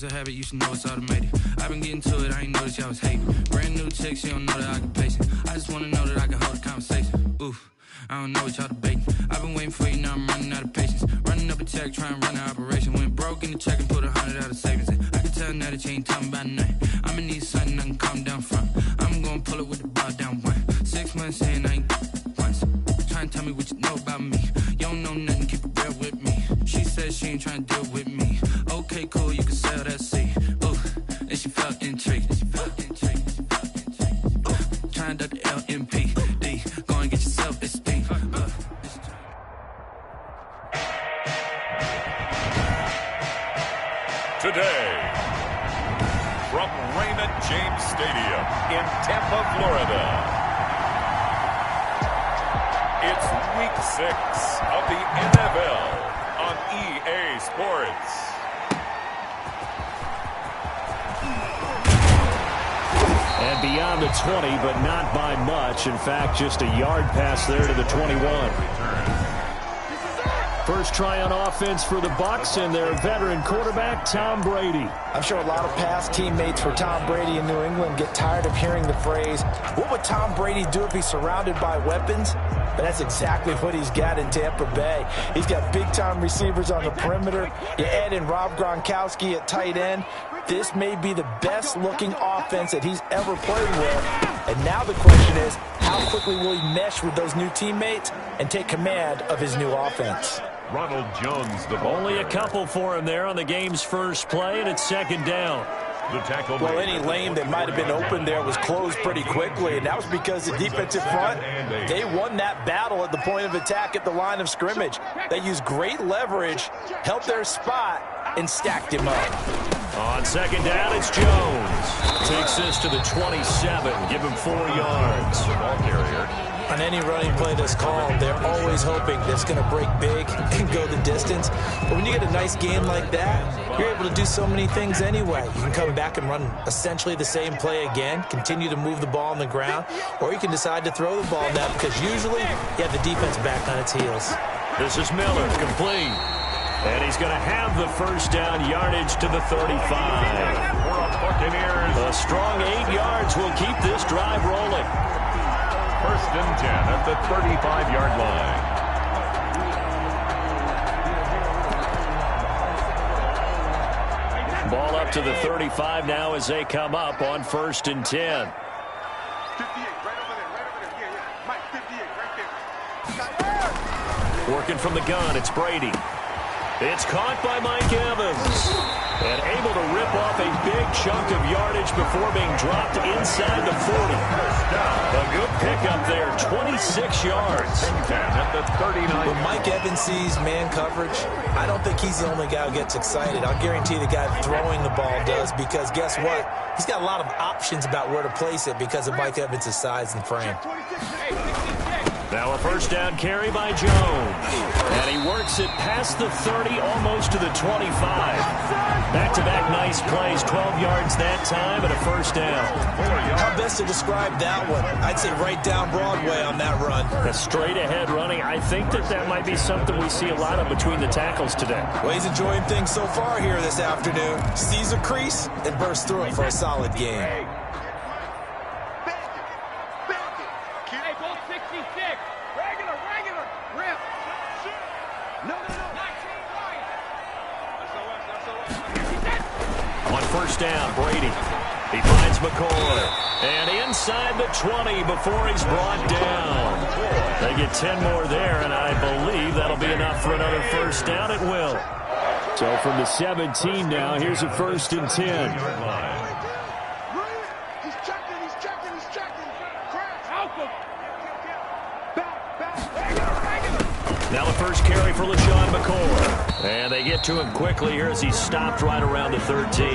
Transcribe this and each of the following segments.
A habit, you should know it's automated. I've been getting to it, I ain't noticed y'all was hating. Brand new chick, she don't know that I can place it. I just wanna know that I can hold a conversation. Oof, I don't know what y'all debating. I've been waiting for you, now I'm running out of patience. Running up a check, trying to run an operation. Went broke in the check and put 100 out of savings in. I can tell now that you ain't talking about nothing. I'ma need something I can calm down from. I'm gonna pull it with the bar down one. 6 months in, I ain't once. Trying to tell me what you know about me. You don't know nothing, keep it real with me. She said she ain't trying to deal with me. Okay, cool, you can sell that seed. Ooh, and she felt intrigued. Trying to duck the LMPD. Go and get your self-esteem. Today, from Raymond James Stadium in Tampa, Florida, it's Week 6 of the NFL on EA Sports. And beyond the 20, but not by much. In fact, just a yard pass there to the 21. First try on offense for the Bucs and their veteran quarterback, Tom Brady. I'm sure a lot of past teammates for Tom Brady in New England get tired of hearing the phrase, what would Tom Brady do if he's surrounded by weapons? But that's exactly what he's got in Tampa Bay. He's got big-time receivers on the perimeter. You add in Rob Gronkowski at tight end. This may be the best-looking offense that he's ever played with. And now the question is, how quickly will he mesh with those new teammates and take command of his new offense? Ronald Jones, the ball. Only a couple for him there on the game's first play, and it's second down. The tackle. Well, any lane that might have been open there was closed pretty quickly, and that was because the defensive front, they won that battle at the point of attack at the line of scrimmage. They used great leverage, held their spot, and stacked him up. On second down, it's Jones. Takes this to the 27. Give him 4 yards. Ball carrier. On any running play that's called, they're always hoping that it's going to break big and go the distance. But when you get a nice game like that, you're able to do so many things anyway. You can come back and run essentially the same play again, continue to move the ball on the ground, or you can decide to throw the ball now because usually you have the defense back on its heels. This is Miller, complete. And he's going to have the first down yardage to the 35. A strong 8 yards will keep this drive rolling. First and 10 at the 35-yard line. Ball up to the 35 now as they come up on first and 10. 58, right over there. Mike, 58, right there. Working from the gun, it's Brady. It's caught by Mike Evans. And able to rip off a big chunk of yardage before being dropped inside the 40. A good pickup there, 26 yards. At the 39. When Mike Evans sees man coverage, I don't think he's the only guy who gets excited. I'll guarantee the guy throwing the ball does, because guess what? He's got a lot of options about where to place it because of Mike Evans' size and frame. Now a first down carry by Jones. And he works it past the 30, almost to the 25. Back-to-back nice plays, 12 yards that time, and a first down. How best to describe that one? I'd say right down Broadway on that run. A straight-ahead running. I think that might be something we see a lot of between the tackles today. Well, he's enjoying things so far here this afternoon. Sees a crease and bursts through it for a solid game. First down, Brady. He finds McCoy. And inside the 20 before he's brought down. They get 10 more there, and I believe that'll be enough for another first down. It will. So from the 17 now, here's a first and 10. He's checking. Now the first carry for LaShawn McCoy. And they get to him quickly here as he's stopped right around the 13.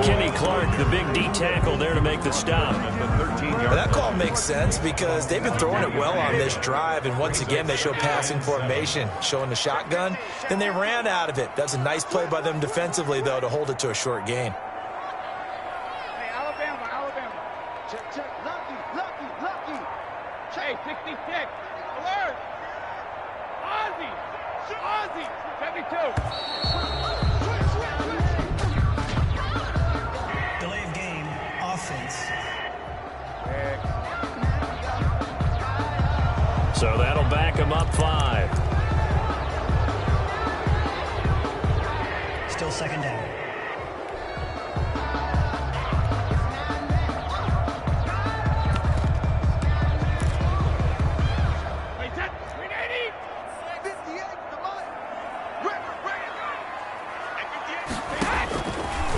Kenny Clark, the big D tackle there to make the stop. Well, that call makes sense because they've been throwing it well on this drive, and once again they show passing formation, showing the shotgun. Then they ran out of it. That's a nice play by them defensively, though, to hold it to a short gain. Hey, Alabama. Check. Lucky. Hey, 66. Alert. Ozzy, 72. So that'll back him up 5. Still second down.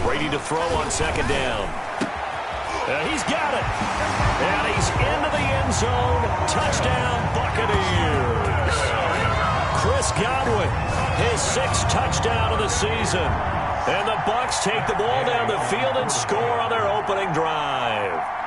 Brady to throw on second down. He's got it. And he's into the end zone. Touchdown, Buccaneers. Chris Godwin, his 6th touchdown of the season. And the Bucs take the ball down the field and score on their opening drive.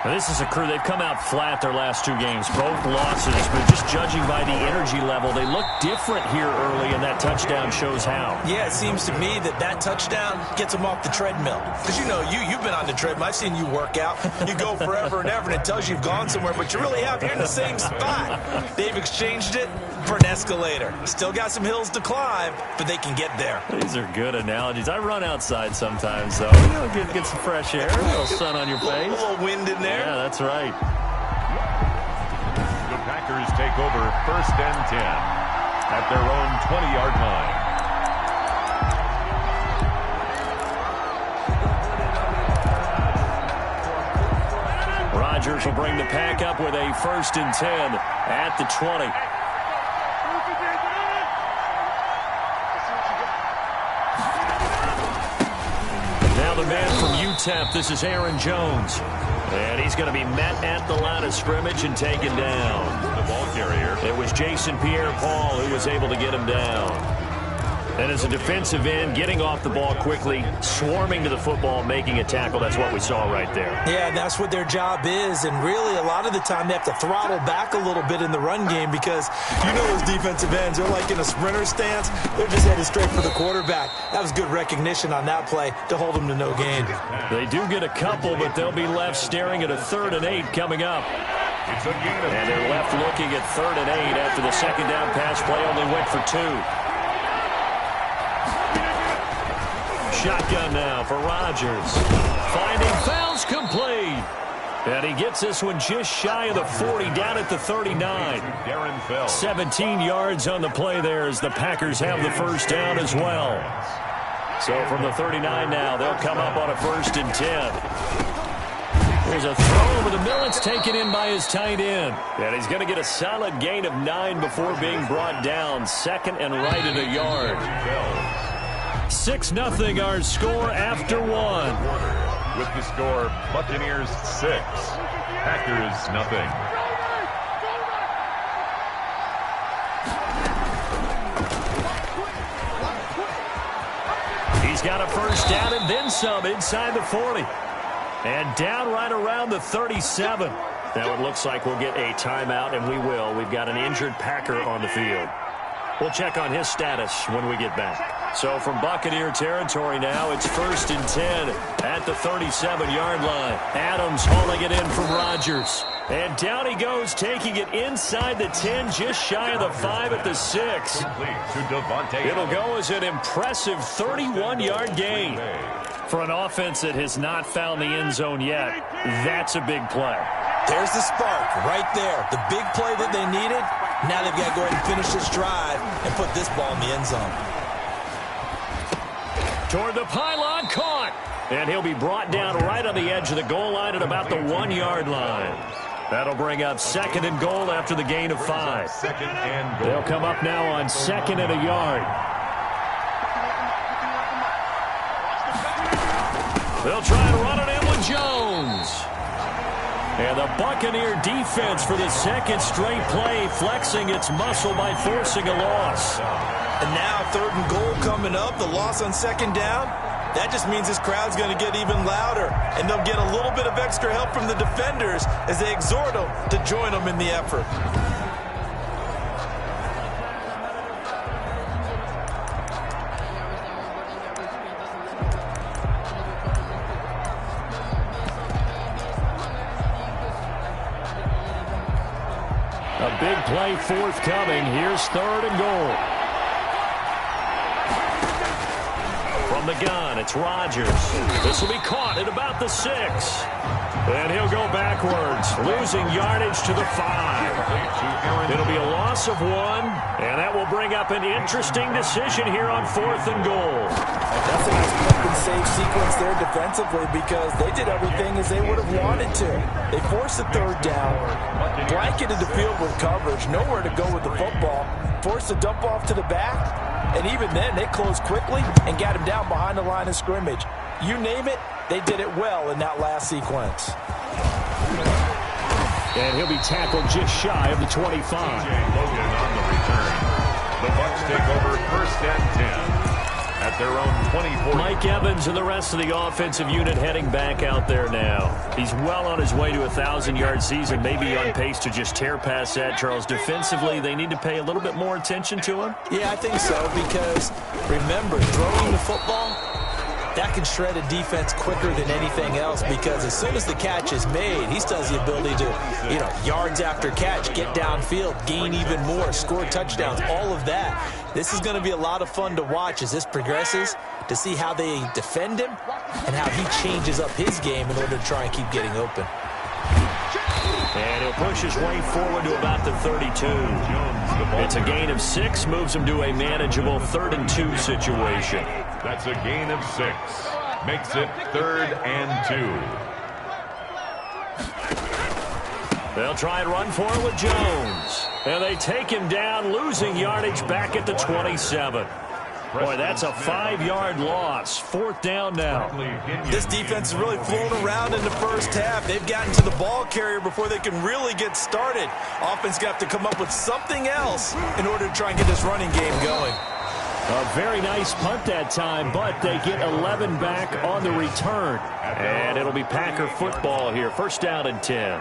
Now, this is a crew, they've come out flat their last 2 games, both losses, but just judging by the energy level, they look different here early, and that touchdown shows how. Yeah, it seems to me that touchdown gets them off the treadmill. Because, you've been on the treadmill. I've seen you work out. You go forever and ever, and it tells you you've gone somewhere, but you really have. You're in the same spot. They've exchanged it for an escalator. Still got some hills to climb, but they can get there. These are good analogies. I run outside sometimes, though. Get some fresh air, a little sun on your face. A little wind in there. Yeah, that's right. The Packers take over 1st and 10 at their own 20-yard line. Rodgers will bring the pack up with a 1st and 10 at the 20. Now the man from UTEP, this is Aaron Jones. And he's going to be met at the line of scrimmage and taken down. The ball carrier. It was Jason Pierre-Paul who was able to get him down. And as a defensive end, getting off the ball quickly, swarming to the football, making a tackle, that's what we saw right there. Yeah, that's what their job is. And really, a lot of the time, they have to throttle back a little bit in the run game because those defensive ends, they're like in a sprinter stance. They're just headed straight for the quarterback. That was good recognition on that play to hold them to no gain. They do get a couple, but they'll be left staring at a 3rd and 8 coming up. And they're left looking at 3rd and 8 after the second down pass play only went for 2. Shotgun now for Rodgers. Finding fouls complete. And he gets this one just shy of the 40, down at the 39. 17 yards on the play there as the Packers have the 1st down as well. So from the 39 now, they'll come up on a 1st and 10. There's a throw over the middle. It's taken in by his tight end. And he's going to get a solid gain of 9 before being brought down. 2nd and right at a yard. 6-0 our score after 1. With the score, Buccaneers 6, Packers nothing. He's got a 1st down and then some inside the 40. And down right around the 37. Now it looks like we'll get a timeout, and we will. We've got an injured Packer on the field. We'll check on his status when we get back. So from Buccaneer territory now, it's 1st and 10 at the 37-yard line. Adams hauling it in from Rodgers. And down he goes, taking it inside the 10, just shy of the 5 at the 6. It'll go as an impressive 31-yard gain. For an offense that has not found the end zone yet, that's a big play. There's the spark right there. The big play that they needed. Now they've got to go ahead and finish this drive and put this ball in the end zone. Toward the pylon, caught. And he'll be brought down right on the edge of the goal line at about the 1-yard line. That'll bring up 2nd and goal after the gain of 5. They'll come up now on 2nd and a yard. They'll try and run it in with Jones. And the Buccaneer defense for the 2nd straight play, flexing its muscle by forcing a loss. And now 3rd and goal coming up, the loss on 2nd down. That just means this crowd's going to get even louder. And they'll get a little bit of extra help from the defenders as they exhort them to join them in the effort. A big play forthcoming. Here's 3rd and goal. From the gun, it's Rodgers. This will be caught at about the 6. And he'll go backwards, losing yardage to the 5. It'll be a loss of 1, and that will bring up an interesting decision here on 4th and goal. That's a nice play and save sequence there defensively because they did everything as they would have wanted to. They forced the 3rd down, blanketed the field with coverage, nowhere to go with the football, forced a dump off to the back, and even then they closed quickly and got him down behind the line of scrimmage. You name it, they did it well in that last sequence. And he'll be tackled just shy of the 25. Logan on the return. The Bucs take over 1st and 10 at their own 24. Mike Evans and the rest of the offensive unit heading back out there now. He's well on his way to a 1,000-yard season, maybe on pace to just tear past that. Charles, defensively, they need to pay a little bit more attention to him? Yeah, I think so because, remember, throwing the football, that can shred a defense quicker than anything else because as soon as the catch is made, he still has the ability to, yards after catch, get downfield, gain even more, score touchdowns, all of that. This is going to be a lot of fun to watch as this progresses to see how they defend him and how he changes up his game in order to try and keep getting open. And he'll push his way forward to about the 32. It's a gain of 6, moves him to a manageable 3rd and 2 situation. That's a gain of 6. Makes it 3rd and 2. They'll try and run for it with Jones. And they take him down, losing yardage back at the 27. Boy, that's a 5-yard loss. 4th down now. This defense is really flown around in the first half. They've gotten to the ball carrier before they can really get started. Offense got to come up with something else in order to try and get this running game going. A very nice punt that time, but they get 11 back on the return. And it'll be Packer football here. 1st down and 10.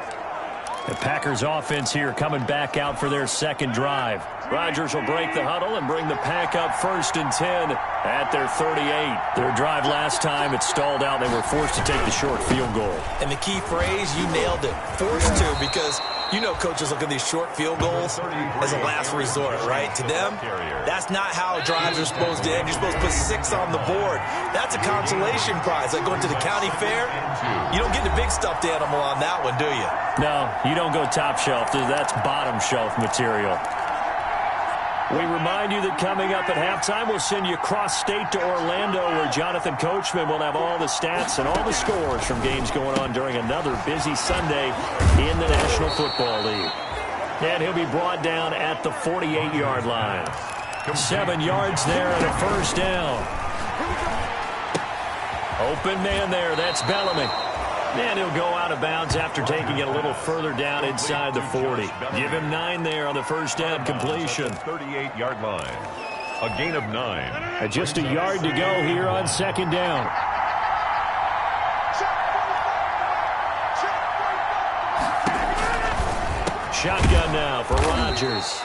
The Packers offense here coming back out for their 2nd drive. Rodgers will break the huddle and bring the pack up 1st and 10 at their 38. Their drive last time, it stalled out. They were forced to take the short field goal. And the key phrase, you nailed it, forced to, because coaches look at these short field goals as a last resort, right? To them, that's not how drives are supposed to end. You're supposed to put 6 on the board. That's a consolation prize. Like going to the county fair, you don't get the big stuffed animal on that one, do you? No, you don't go top shelf. That's bottom shelf material. We remind you that coming up at halftime, we'll send you cross-state to Orlando, where Jonathan Coachman will have all the stats and all the scores from games going on during another busy Sunday in the National Football League. And he'll be brought down at the 48-yard line. 7 yards there and a 1st down. Open man there, that's Bellamy. And he'll go out of bounds after taking it a little further down inside the 40. Give him 9 there on the 1st down completion. 38-yard line. A gain of 9. And just a yard to go here on 2nd down. Shotgun now for Rodgers.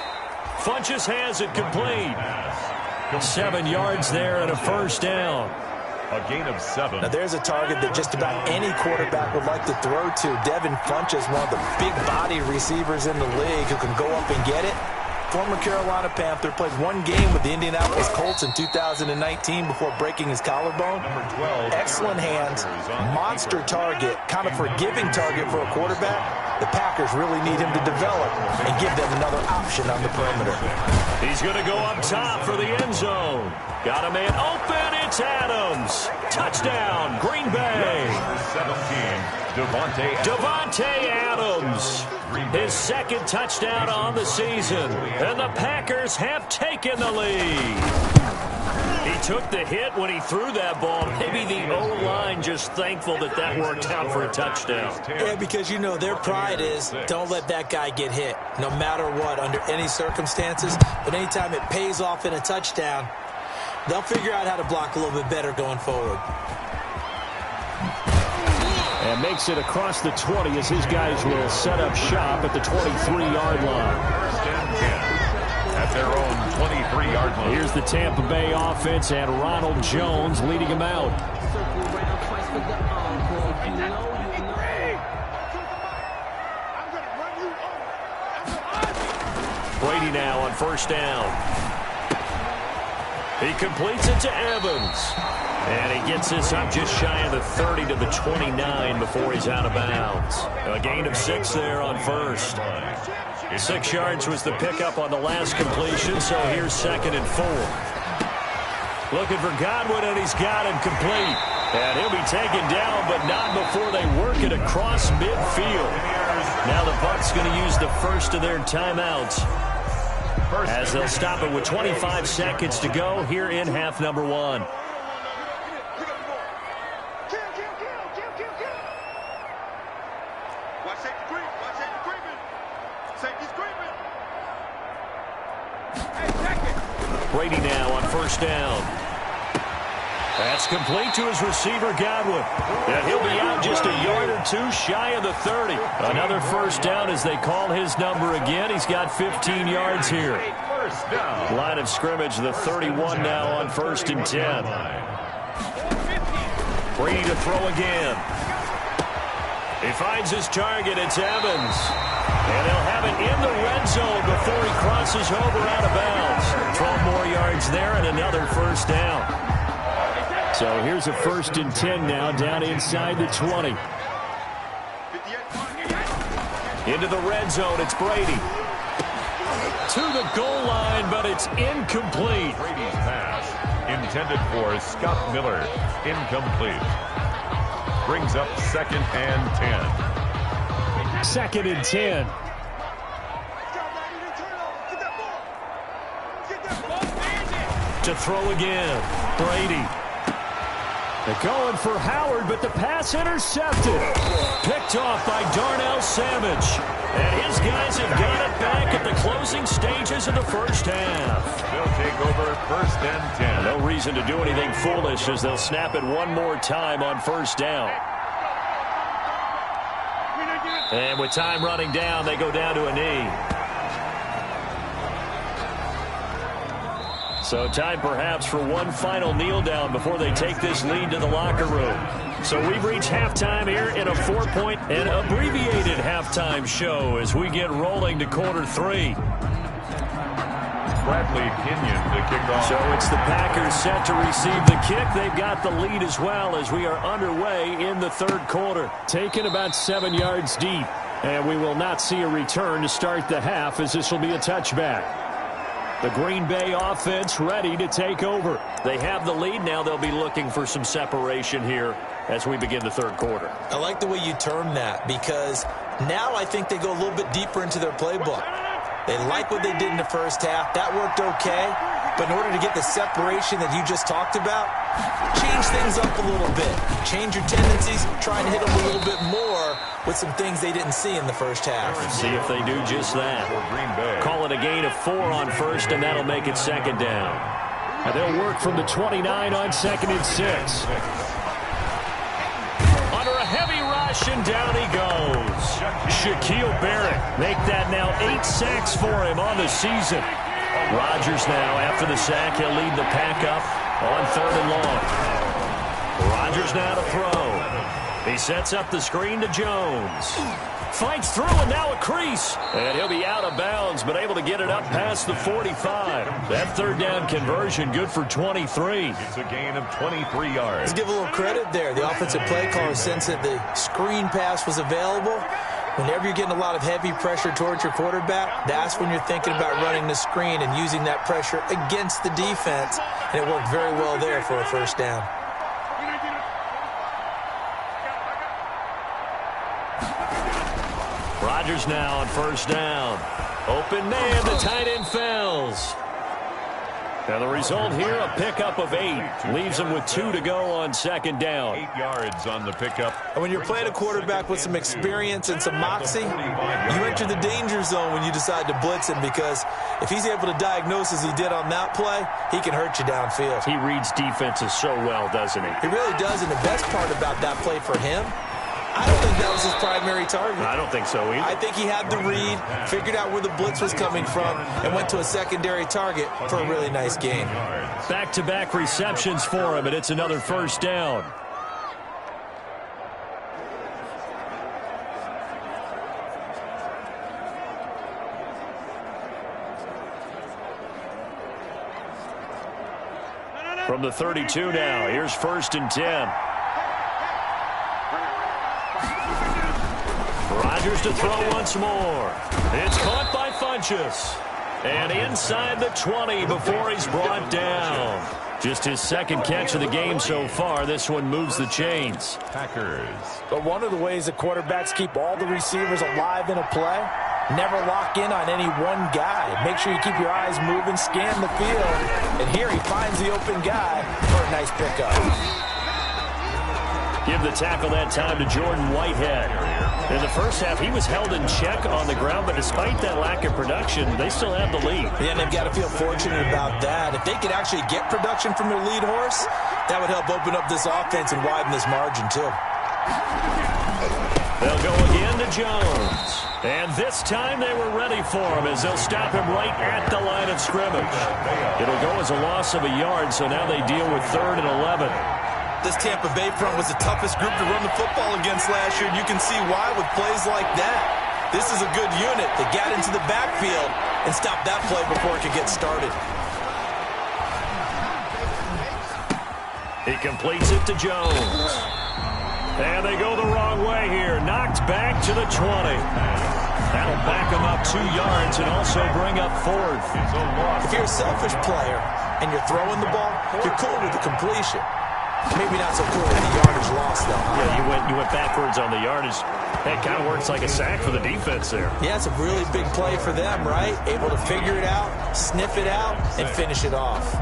Funches has it complete. 7 yards there and a 1st down. A gain of 7. Now there's a target that just about any quarterback would like to throw to. Devin Funches, one of the big body receivers in the league who can go up and get it. Former Carolina Panther, played 1 game with the Indianapolis Colts in 2019 before breaking his collarbone. Excellent hands, monster target, kind of forgiving target for a quarterback. The Packers really need him to develop and give them another option on the perimeter. He's going to go up top for the end zone. Got a man open. It's Adams. Touchdown, Green Bay. 17, Devontae Adams. His 2nd touchdown on the season. And the Packers have taken the lead. He took the hit when he threw that ball. Maybe the O-line just thankful that that worked out for a touchdown. Yeah, because their pride is don't let that guy get hit, no matter what, under any circumstances. But anytime it pays off in a touchdown, they'll figure out how to block a little bit better going forward. And makes it across the 20 as his guys will set up shop at the 23-yard line. At their own 23-yard line. Here's the Tampa Bay offense and Ronald Jones leading him out. Brady now on 1st down. He completes it to Evans. And he gets this up just shy of the 30 to the 29 before he's out of bounds. A gain of 6 there on first. 6 yards was the pickup on the last completion, so here's 2nd and 4. Looking for Godwin, and he's got him complete. And he'll be taken down, but not before they work it across midfield. Now the Bucs going to use the first of their timeouts, as they'll stop it with 25 seconds to go here in half number 1. Brady now on first down. That's complete to his receiver, Godwin. And he'll be out just a yard or 2 shy of the 30. Another first down as they call his number again. He's got 15 yards here. Line of scrimmage, the 31 now on 1st and 10. Brady to throw again. He finds his target. It's Evans. And they'll have it in the red zone before he crosses over out of bounds. 12 more yards there and another first down. So here's a 1st and 10 now down inside the 20. Into the red zone, it's Brady. To the goal line, but it's incomplete. Brady's pass intended for Scott Miller. Incomplete. Brings up 2nd and 10. 2nd and 10. To throw again, Brady. They're going for Howard, but the pass intercepted. Picked off by Darnell Savage. And his guys have got it back at the closing stages of the first half. They'll take over 1st and 10. No reason to do anything foolish as they'll snap it one more time on first down. And with time running down, they go down to a knee. So time perhaps for one final kneel down before they take this lead to the locker room. So we've reached halftime here in a 4-point and abbreviated halftime show as we get rolling to quarter 3. Bradley Kenyon to kick off. So it's the Packers set to receive the kick. They've got the lead as well as we are underway in the 3rd quarter. Taken about 7 yards deep. And we will not see a return to start the half as this will be a touchback. The Green Bay offense ready to take over. They have the lead. Now they'll be looking for some separation here as we begin the 3rd quarter. I like the way you term that because now I think they go a little bit deeper into their playbook. They like what they did in the first half. That worked okay. But in order to get the separation that you just talked about, change things up a little bit. Change your tendencies. Try and hit them a little bit more with some things they didn't see in the first half. See if they do just that. Call it a gain of 4 on first, and that'll make it 2nd down. And they'll work from the 29 on 2nd and 6. Under a heavy rush, and down he goes. Shaquille Barrett make that now 8 sacks for him on the season. Rodgers now, after the sack, he'll lead the pack up on 3rd and long. Rodgers now to throw. He sets up the screen to Jones. Fights through, and now a crease. And he'll be out of bounds, but able to get it up past the 45. That 3rd down conversion good for 23. It's a gain of 23 yards. Let's give a little credit there. The offensive play caller sensed that the screen pass was available. Whenever you're getting a lot of heavy pressure towards your quarterback, that's when you're thinking about running the screen and using that pressure against the defense. And it worked very well there for a first down. Rodgers now on first down. Open man, the tight end fails. Now the result here, a pickup of 8. Leaves them with 2 to go on 2nd down. 8 yards on the pickup. And when you're playing a quarterback with some experience and some moxie, you enter the danger zone when you decide to blitz him, because if he's able to diagnose as he did on that play, he can hurt you downfield. He reads defenses so well, doesn't he? He really does, and the best part about that play for him, I don't think that was his primary target. I don't think so either. I think he had the read, figured out where the blitz was coming from, and went to a secondary target for a really nice gain. Back-to-back receptions for him, and it's another first down. From the 32 now, here's 1st and 10. Rodgers to throw once more. It's caught by Funchess. And inside the 20 before he's brought down. Just his 2nd catch of the game so far. This one moves the chains. Packers. But one of the ways the quarterbacks keep all the receivers alive in a play, never lock in on any one guy. Make sure you keep your eyes moving, scan the field. And here he finds the open guy for a nice pickup. Give the tackle that time to Jordan Whitehead. In the first half, he was held in check on the ground, but despite that lack of production, they still have the lead. Yeah, and they've got to feel fortunate about that. If they could actually get production from their lead horse, that would help open up this offense and widen this margin, too. They'll go again to Jones. And this time they were ready for him as they'll stop him right at the line of scrimmage. It'll go as a loss of a yard, so now they deal with 3rd and 11. This Tampa Bay front was the toughest group to run the football against last year, and you can see why with plays like that. This is a good unit that got into the backfield and stopped that play before it could get started. He completes it to Jones. And they go the wrong way here. Knocked back to the 20. That'll back them up 2 yards and also bring up 4th. If you're a selfish player and you're throwing the ball, you're cool with the completion. Maybe not so cool with the yardage loss, though. Yeah, you went backwards on the yardage. That kind of works like a sack for the defense there. Yeah, it's a really big play for them, right? Able to figure it out, sniff it out, and finish it off.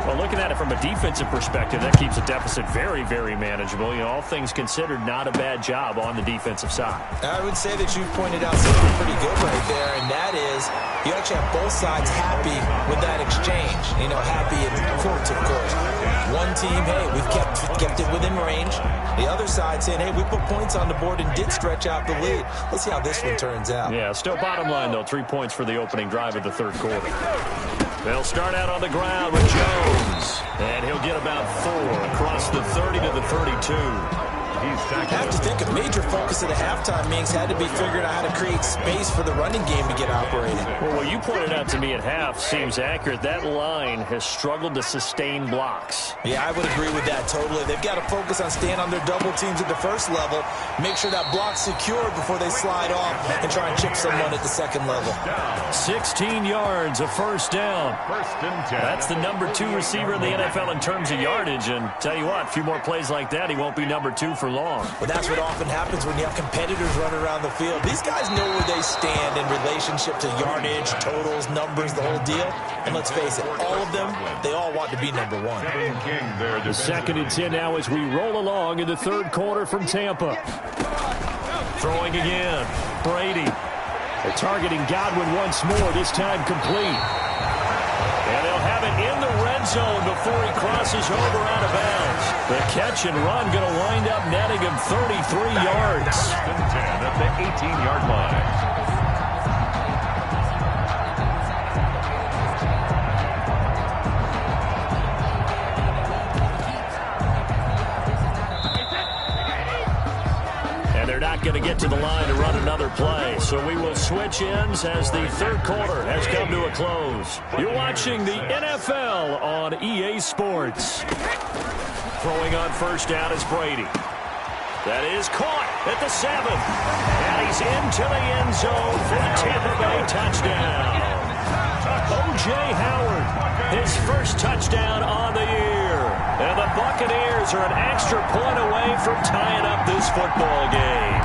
Well, looking at it from a defensive perspective, that keeps the deficit very, very manageable. You know, all things considered, not a bad job on the defensive side. I would say that you've pointed out something pretty good right there, and that is you actually have both sides happy with that exchange. You know, happy in quotes, of course. One team, hey, we've kept it within range. The other side saying, hey, we put points on the board and did stretch out the lead. Let's see how this one turns out. Yeah, still bottom line, though, 3 points for the opening drive of the 3rd quarter. They'll start out on the ground with Jones. And he'll get about 4 across the 30 to the 32. I have to think a major focus of the halftime meetings had to be figuring out how to create space for the running game to get operating. Well, what you pointed out to me at half seems accurate. That line has struggled to sustain blocks. Yeah, I would agree with that totally. They've got to focus on staying on their double teams at the first level, make sure that block's secure before they slide off and try and chip someone at the second level. 16 yards, a 1st down. 1st and 10. That's the number 2 receiver in the NFL in terms of yardage. And tell you what, a few more plays like that, he won't be number 2 for long. But that's what often happens when you have competitors running around the field. These guys know where they stand in relationship to yardage, totals, numbers, the whole deal. And let's face it, all of them, they all want to be number 1. The 2nd and 10 now as we roll along in the 3rd quarter from Tampa. Throwing again. Brady. They're targeting Godwin once more, this time complete. And they'll have it in the red zone before he crosses over out of bounds. The catch and run going to wind up netting him 33 yards. 10 at the 18-yard line. Going to get to the line to run another play. So we will switch ends as the 3rd quarter has come to a close. You're watching the NFL on EA Sports. Throwing on 1st down is Brady. That is caught at the 7. And he's into the end zone for a Tampa Bay touchdown. O.J. Howard, his 1st touchdown on the year. And the Buccaneers are an extra point away from tying up this football game.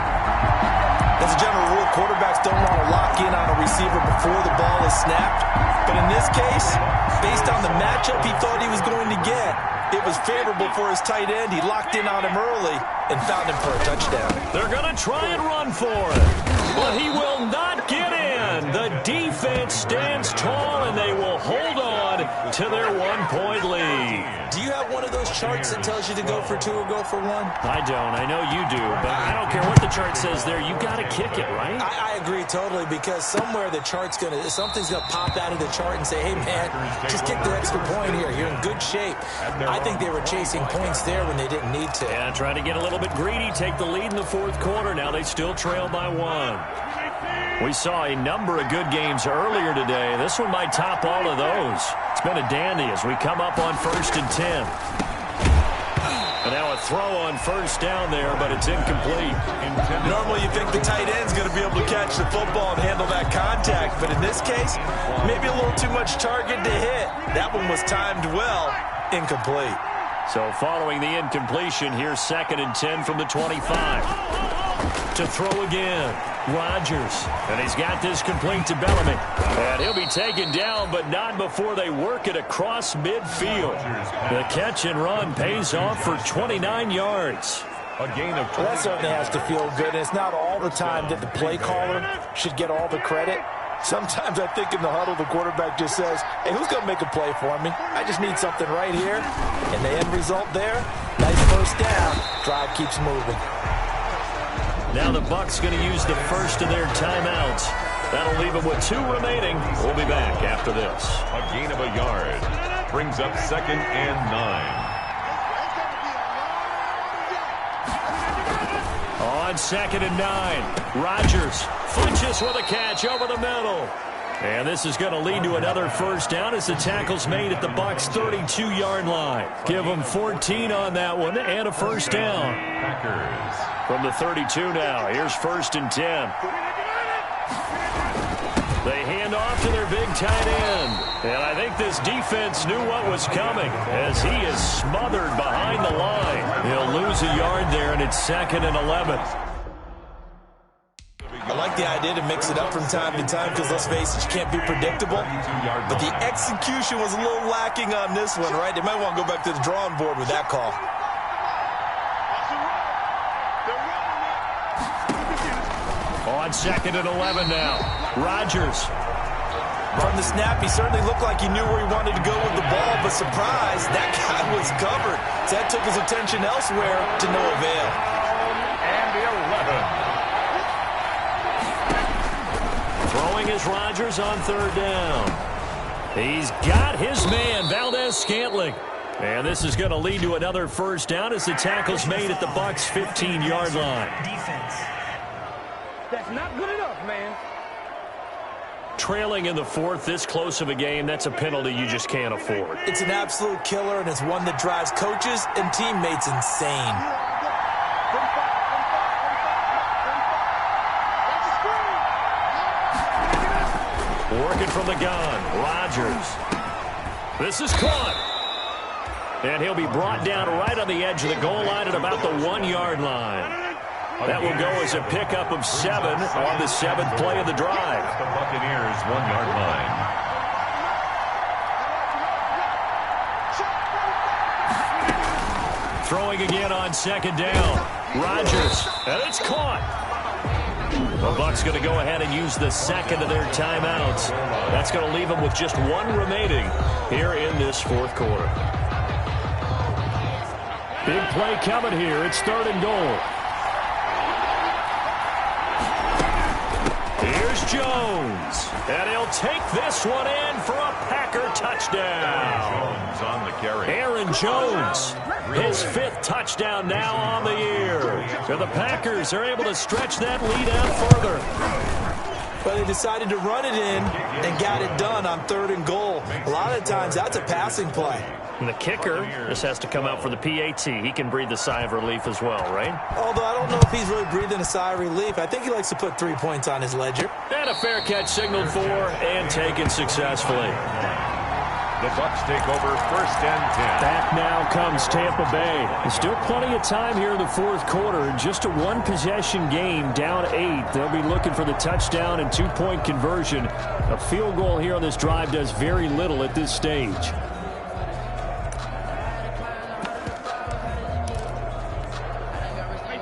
As a general rule, quarterbacks don't want to lock in on a receiver before the ball is snapped. But in this case, based on the matchup he thought he was going to get, it was favorable for his tight end. He locked in on him early and found him for a touchdown. They're going to try and run for it, but he will not get in. The defense stands tall, and they will hold on to their 1-point lead. Do you have one of those charts that tells you to go for 2 or go for 1? I don't. I know you do, but I don't care what the chart says there. You got to kick it, right? I agree totally, because somewhere the chart's something's gonna pop out of the chart and say, hey man, just kick the extra point here. You're in good shape. I think they were chasing points there when they didn't need to. Yeah, trying to get a little bit greedy, take the lead in the 4th quarter. Now they still trail by 1. We saw a number of good games earlier today. This one might top all of those. It's been a dandy as we come up on 1st and 10. And now a throw on 1st down there, but it's incomplete. Normally you think the tight end's going to be able to catch the football and handle that contact, but in this case, maybe a little too much target to hit. That one was timed well, incomplete. So following the incompletion, here's 2nd and 10 from the 25. To throw again, Rodgers. And he's got this complete to Bellamy. And he'll be taken down, but not before they work it across midfield. The catch and run pays off for 29 yards. A gain of 20. Well, that certainly has to feel good. And it's not all the time that the play caller should get all the credit. Sometimes I think in the huddle, the quarterback just says, hey, who's going to make a play for me? I just need something right here. And the end result there, nice 1st down. Drive keeps moving. Now the Bucs going to use the first of their timeouts. That'll leave them with 2 remaining. We'll be back after this. A gain of a yard. Brings up 2nd and 9. On 2nd and 9, Rodgers flinches with a catch over the middle. And this is going to lead to another 1st down as the tackle's made at the Bucs' 32-yard line. Give them 14 on that one and a 1st down. Packers. From the 32 now, here's 1st and 10. They hand off to their big tight end. And I think this defense knew what was coming as he is smothered behind the line. He'll lose a yard there, and it's 2nd and 11. I like the idea to mix it up from time to time because, let's face it, you can't be predictable. But the execution was a little lacking on this one, right? They might want to go back to the drawing board with that call. On 2nd and 11 now, Rodgers. From the snap, he certainly looked like he knew where he wanted to go with the ball, but surprise, that guy was covered. So that took his attention elsewhere to no avail. And the 11. Throwing is Rodgers on 3rd down. He's got his man, Valdez-Scantling. And this is going to lead to another 1st down as the tackle's made at the Bucs' 15-yard line. Defense. That's not good enough, man. Trailing in the 4th, this close of a game, that's a penalty you just can't afford. It's an absolute killer, and it's one that drives coaches and teammates insane. Working from the gun, Rodgers. This is caught. And he'll be brought down right on the edge of the goal line at about the 1-yard line. That will go as a pickup of 7 on the 7th play of the drive. The Buccaneers' 1-yard line. Throwing again on 2nd down. Rodgers, and it's caught. The Bucs going to go ahead and use the 2nd of their timeouts. That's going to leave them with just 1 remaining here in this 4th quarter. Big play coming here. It's 3rd and goal. Here's Jones, and he'll take this one in for a Packer touchdown. Jones on the carry. Aaron Jones, his 5th touchdown now on the year. And the Packers are able to stretch that lead out further. But they decided to run it in and got it done on 3rd and goal. A lot of times that's a passing play. And the kicker, this has to come out for the PAT. He can breathe a sigh of relief as well, right? Although I don't know if he's really breathing a sigh of relief. I think he likes to put 3 points on his ledger. And a fair catch signaled for and taken successfully. The Bucs take over 1st and 10. Back now comes Tampa Bay. There's still plenty of time here in the 4th quarter. Just a 1-possession game, down 8. They'll be looking for the touchdown and 2-point conversion. A field goal here on this drive does very little at this stage.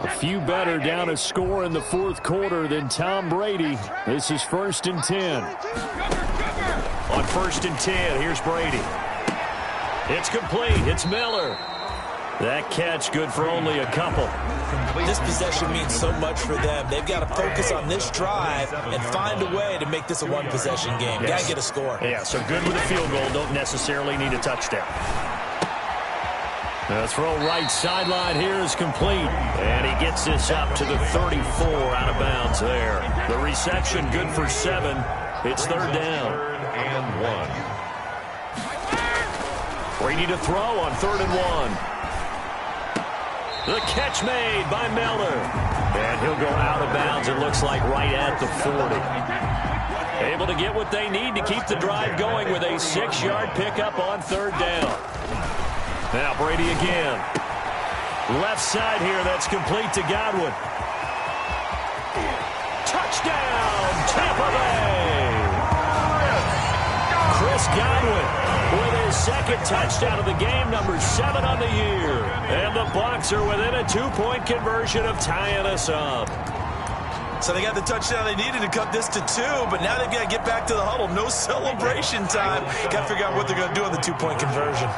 A few better down a score in the 4th quarter than Tom Brady. This is 1st and 10. On 1st and 10, here's Brady. It's complete. It's Miller. That catch good for only a couple. This possession means so much for them. They've got to focus on this drive and find a way to make this a 1-possession game. Got to get a score. Yeah, so good with a field goal. Don't necessarily need a touchdown. The throw right sideline here is complete. And he gets this up to the 34 out of bounds there. The reception good for 7. It's third down. 3rd and 1. Brady to throw on 3rd and 1. The catch made by Miller. And he'll go out of bounds, it looks like, right at the 40. Able to get what they need to keep the drive going with a 6-yard pickup on 3rd down. Now Brady again. Left side here, that's complete to Godwin. Touchdown, Tampa Bay! Chris Godwin with his 2nd touchdown of the game, number 7 on the year. And the Bucs are within a 2-point conversion of tying us up. So they got the touchdown they needed to cut this to 2, but now they've got to get back to the huddle. No celebration time. Got to figure out what they're going to do on the 2-point conversion.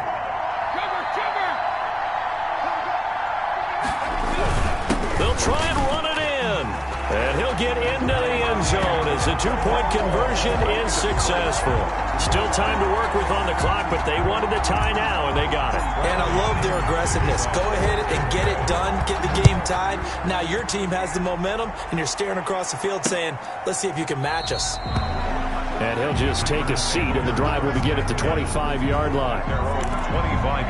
They'll try and run it in. And he'll get into the end zone as the 2-point conversion is successful. Still time to work with on the clock, but they wanted the tie now, and they got it. And I love their aggressiveness. Go ahead and get it done, get the game tied. Now your team has the momentum, and you're staring across the field saying, let's see if you can match us. And he'll just take a seat, and the drive will begin at the 25-yard line.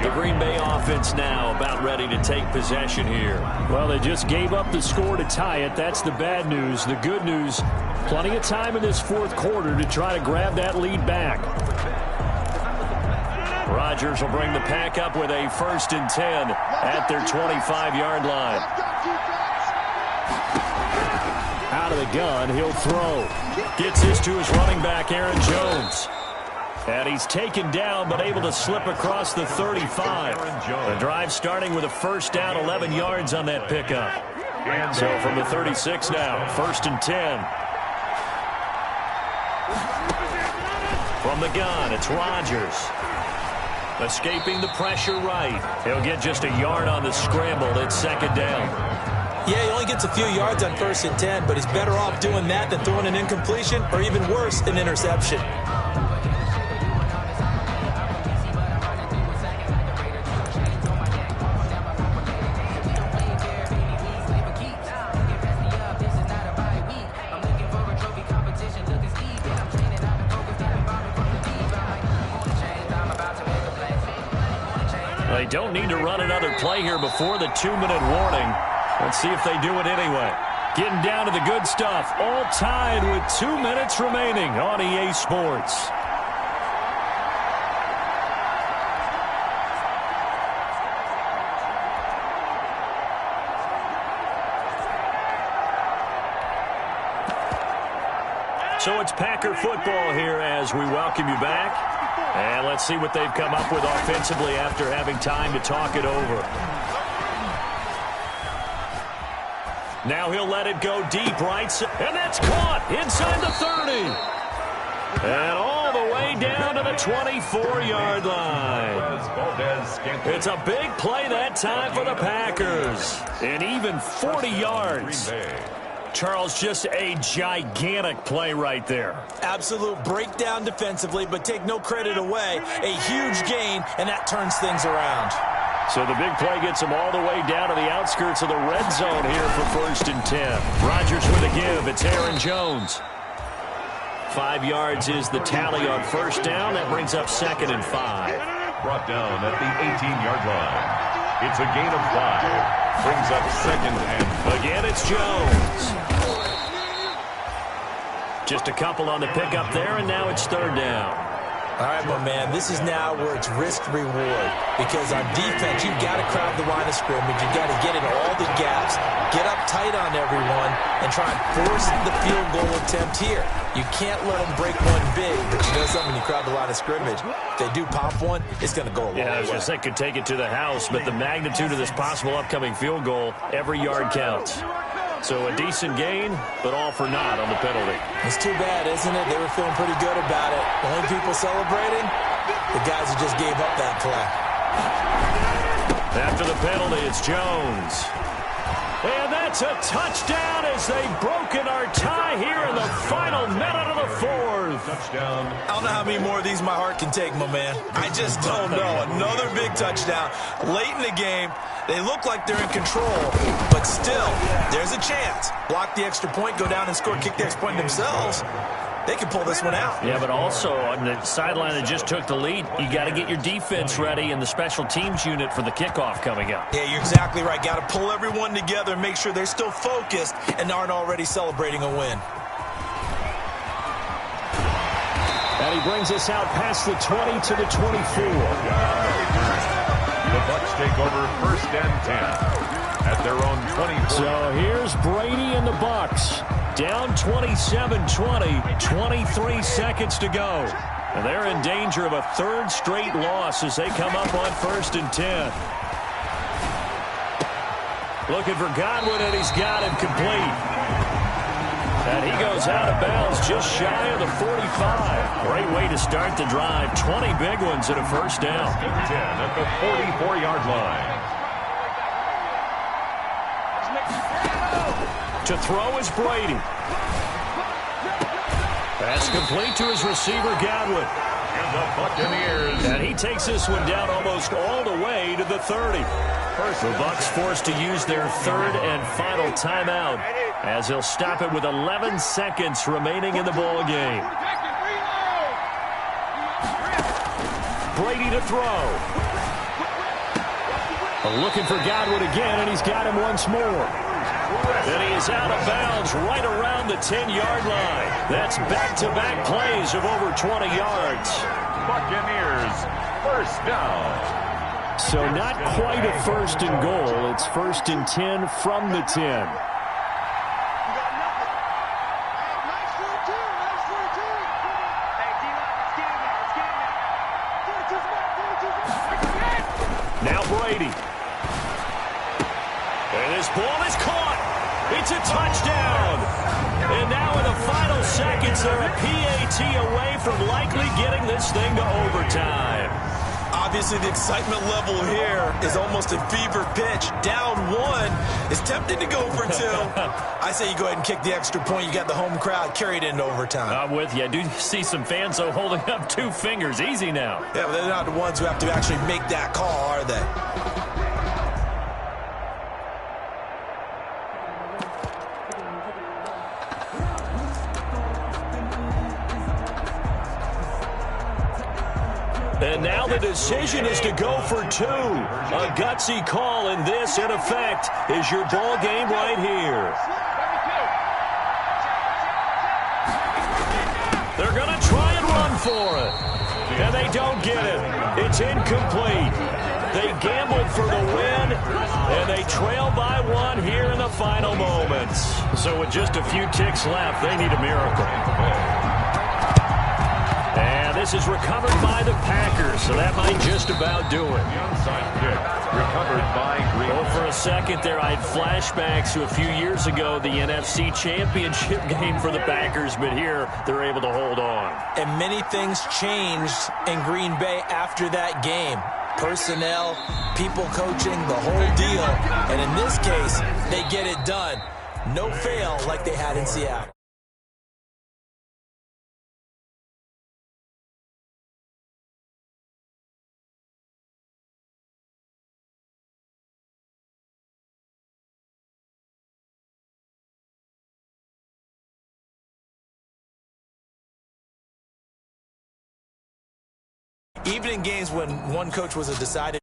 The Green Bay offense now about ready to take possession here. Well, they just gave up the score to tie it. That's the bad news. The good news, plenty of time in this 4th quarter to try to grab that lead back. Rodgers will bring the pack up with a 1st and 10 at their 25-yard line. Out of the gun, he'll throw. Gets this to his running back, Aaron Jones. And he's taken down, but able to slip across the 35. The drive starting with a 1st down, 11 yards on that pickup. So from the 36 now, 1st and 10. From the gun, it's Rodgers. Escaping the pressure right. He'll get just a yard on the scramble. It's 2nd down. Yeah, he only gets a few yards on 1st and 10, but he's better off doing that than throwing an incompletion or even worse, an interception. They don't need to run another play here before the 2-minute warning. Let's see if they do it anyway. Getting down to the good stuff. All tied with 2 minutes remaining on EA Sports. So it's Packer football here as we welcome you back. And let's see what they've come up with offensively after having time to talk it over. Now he'll let it go deep right. And that's caught inside the 30. And all the way down to the 24-yard line. It's a big play that time for the Packers. And even 40 yards. Charles, just a gigantic play right there. Absolute breakdown defensively, but take no credit away. A huge gain, and that turns things around. So the big play gets him all the way down to the outskirts of the red zone here for 1st and 10. Rodgers with a give. It's Aaron Jones. 5 yards is the tally on 1st down. That brings up 2nd and 5. Brought down at the 18-yard line. It's a gain of 5. Brings up 2nd and 5. Again, it's Jones. Just a couple on the pickup there, and now it's 3rd down. All right, my man, this is now where it's risk-reward. Because on defense, you've got to crowd the line of scrimmage. You've got to get in all the gaps, get up tight on everyone, and try and force the field goal attempt here. You can't let them break one big, but you know something, you crowd the line of scrimmage. If they do pop one, it's going to go a long way. Yeah, I was going to say could take it to the house, but the magnitude of this possible upcoming field goal, every yard counts. So a decent gain, but all for naught on the penalty. It's too bad, isn't it? They were feeling pretty good about it. The only people celebrating, the guys who just gave up that play. After the penalty, it's Jones. And that's a touchdown as they've broken our tie here in the final minute of the fourth. Touchdown. I don't know how many more of these my heart can take, my man. I just don't know. Another big touchdown late in the game. They look like they're in control, but still, there's a chance. Block the extra point, go down and score, kick the extra point themselves. They can pull this one out. Yeah, but also on the sideline that just took the lead, you got to get your defense ready and the special teams unit for the kickoff coming up. Yeah, you're exactly right. Got to pull everyone together and make sure they're still focused and aren't already celebrating a win. And he brings us out past the 20 to the 24. The Bucs take over 1st and 10 at their own 24. So here's Brady and the Bucs. Down 27-20, 23 seconds to go. And they're in danger of a third straight loss as they come up on 1st and 10. Looking for Godwin, and he's got him complete. And he goes out of bounds just shy of the 45. Great way to start the drive. 20 big ones at a first down. 10 at the 44-yard line. To throw is Brady. Pass complete to his receiver, Godwin. And the Buccaneers. And he takes this one down almost all the way to the 30. The Bucs forced to use their third and final timeout as they'll stop it with 11 seconds remaining in the ball game. Brady to throw. Looking for Godwin again, and he's got him once more. And he is out of bounds right around the 10-yard line. That's back-to-back plays of over 20 yards. Buccaneers, first down. So not quite a first and goal. It's 1st and 10 from the 10. Now Brady. And this ball is caught. It's a touchdown. And now in the final seconds, they're a PAT away from likely getting this thing to overtime. Obviously, the excitement level here is almost a fever pitch. Down one is tempted to go for two. I say you go ahead and kick the extra point. You got the home crowd carried into overtime. I'm with you. I do see some fans, though, holding up 2 fingers. Easy now. Yeah, but they're not the ones who have to actually make that call, are they? And now the decision is to go for 2. A gutsy call, and this, in effect, is your ball game right here. They're going to try and run for it. And they don't get it. It's incomplete. They gambled for the win, and they trail by 1 here in the final moments. So with just a few ticks left, they need a miracle. And this is recovered by the Packers, so that might just about do it. The onside kick recovered by Green. Well, for a second there, I had flashbacks to a few years ago, the NFC Championship game for the Packers, but here they're able to hold on. And many things changed in Green Bay after that game. Personnel, people coaching, the whole deal. And in this case, they get it done. No fail like they had in Seattle. Even in games when one coach was a decided